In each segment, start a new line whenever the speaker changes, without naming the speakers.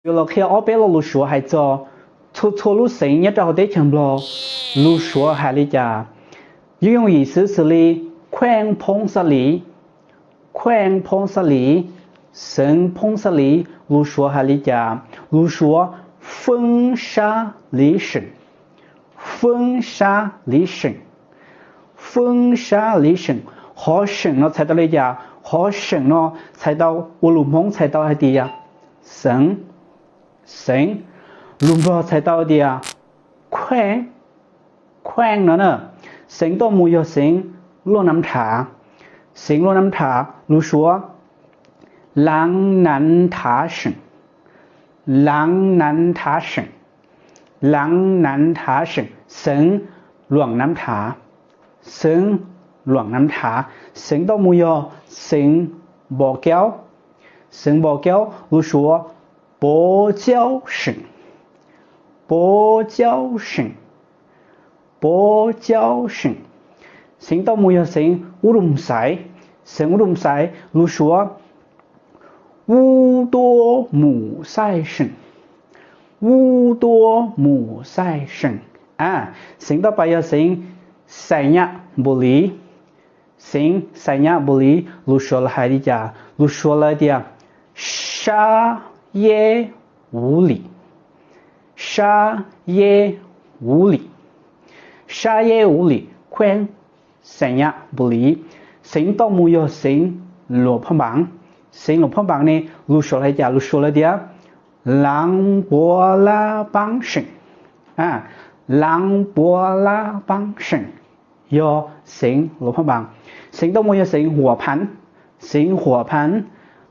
有了开二百了路说还做错路生也找得成了路说还里家用意思是哩宽碰实里生碰实里路说还里家路说风沙里省好省了才到那家好省了才到乌鲁蒙才到还的呀省路不才到的呀宽了呢省到没有省路南茶路说狼南塔省省乱南塔省到没有省包胶路说芭蕉省省到没有省乌鲁木塞路说乌多姆塞省啊省到把要省三亚不离路说了还的家路说了的沙耶无里宽三亚不离省到没有省罗胖榜呢路说了的朗博拉邦省要省罗胖榜省到没有省火盘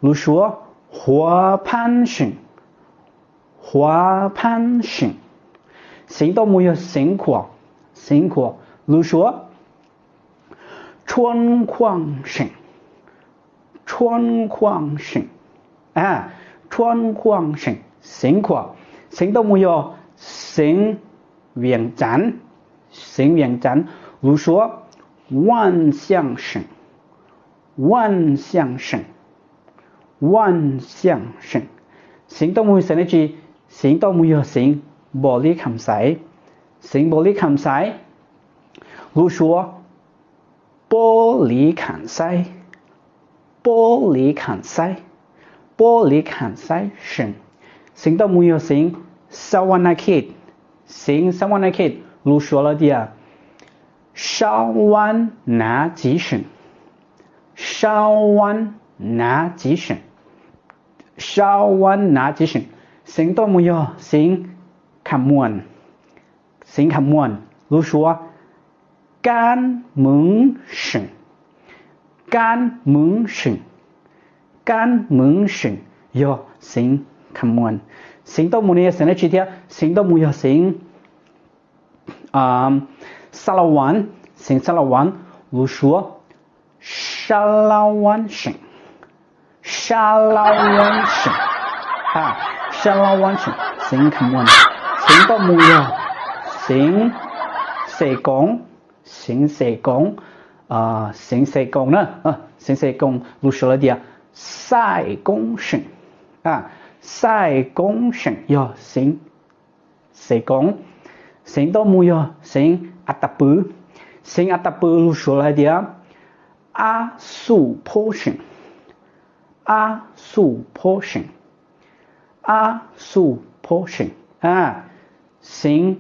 路说火盘省省到没有省火路说川矿省省火省到没有省远站路说万象省省到没有省那句省到没有省玻璃砍塞路说玻璃砍省省到没有省萨瓦纳克路说了的沙湾拿吉省省到没有省坎门路说甘蒙省要省坎门省到没有省那几天省到没有省沙拉湾路说沙拉湾省省坎门省到没有省社工呢省社工路说了的塞工省要省社工省到没有省阿达布路说了的阿苏坡省省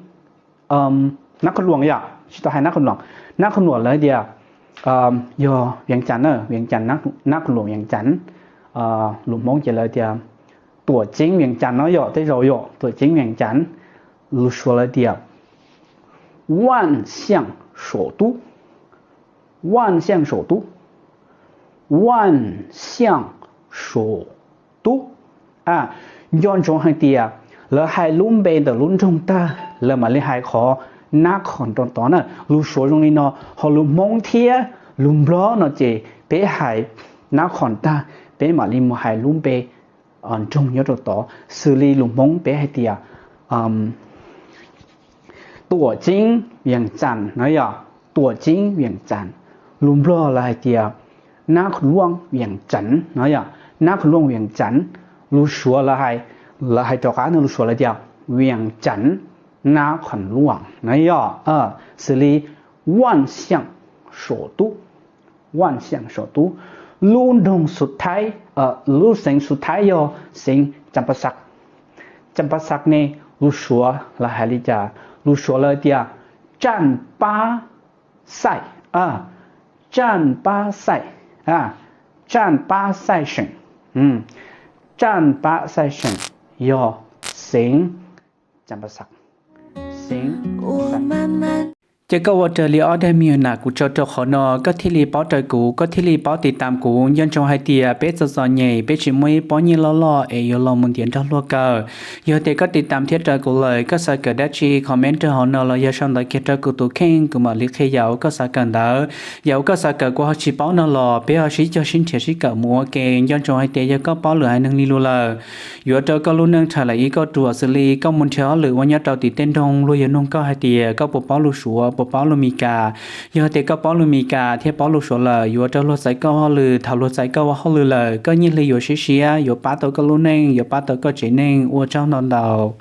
那个หลวง呀是到还那个หลวง了的有เวียงจันทน์นักหลวงเวียงจันทน์หลุมมงจะ了的ตัวจริงเวียงจันทน์เนาะ有ได้เรา有ตัวจริงเวียงจันทน์路说了的万象首都ย้อนจงให้เตียแล้วให้ลุ่มเบนแต่ลุ่มจงตาแล้วมาเลยให้ขอนักขอนตอนน่ะรู้ชัวตรงนี้เนาะพอลุ่มมงเทียลุ่มบล้อเนาะเจไปให้นักขอนตาไปมาลิมให้ลุ่มเบจงยอดต่อสื่อลีลุ่มมงไปให้เตียตัวจริงเวียงจันทน์เนาะอย่าตัวจริงเวียงจันทน์ลุ่มบล้ออะไรเตียนักหลวงเวียงจันทน์เนาะอย่านักหลวงเวียงจันทน์รู้ชัวละให้ là hai trò cá nó số là điều Viêng Chánh Na Khẩn Luang này à xử lý vạn xiang sổ tu vạn xiang sổ tu luôn đồng xuất thái lưu sinh xuất thái yo sinh Champasak này lưu số là hai lý cha lưu số là điều Chan Ba Sai Chan Ba Sai Chan Ba Sai Shen Chan Ba Sai Shen yo sinh Champasak sinh chỉ có vợ trợ lý ở đây miền nào cũng cho họ nó có thiết lý bảo trợ cũ có thiết lý bảo tiết tạm cũ nhân trong hai tia bé cho nhảy bé chỉ mới bao nhiêu lo ấy yo lo muốn tiền cho lo cờ giờ thì có tiết tạm thiết trợ cũ lời có sai cờ đã chi comment cho họ nó là giờ xong lại kết trợ cũ tụ khen của mà liệt khi giàu có sai cần đỡ giàu có sai cờ của họ chỉ bảo nó lo bé họ chỉ cho xin thiệt chỉ cờ mua kèn nhân trong hai tia giờ có bảo lừa hai nâng đi luôn là giờ cho có luôn nâng trả lại ý có chùa xử lý có muốn theo lừa qua nhớ đầu thì tên đông luôn giờ nông có hai tia có bộ bảo lưu sủa bộ bảo lưu mì cà giờ thì có bảo lưu mì cà thì bảo lưu số là giờ cho luật giải câu họ lừa thảo luật giải câu họ lừa là có như là giờ xí xí giờ bắt đầu có luôn nên giờ bắt đầu có chỉ nên ở trong non đầu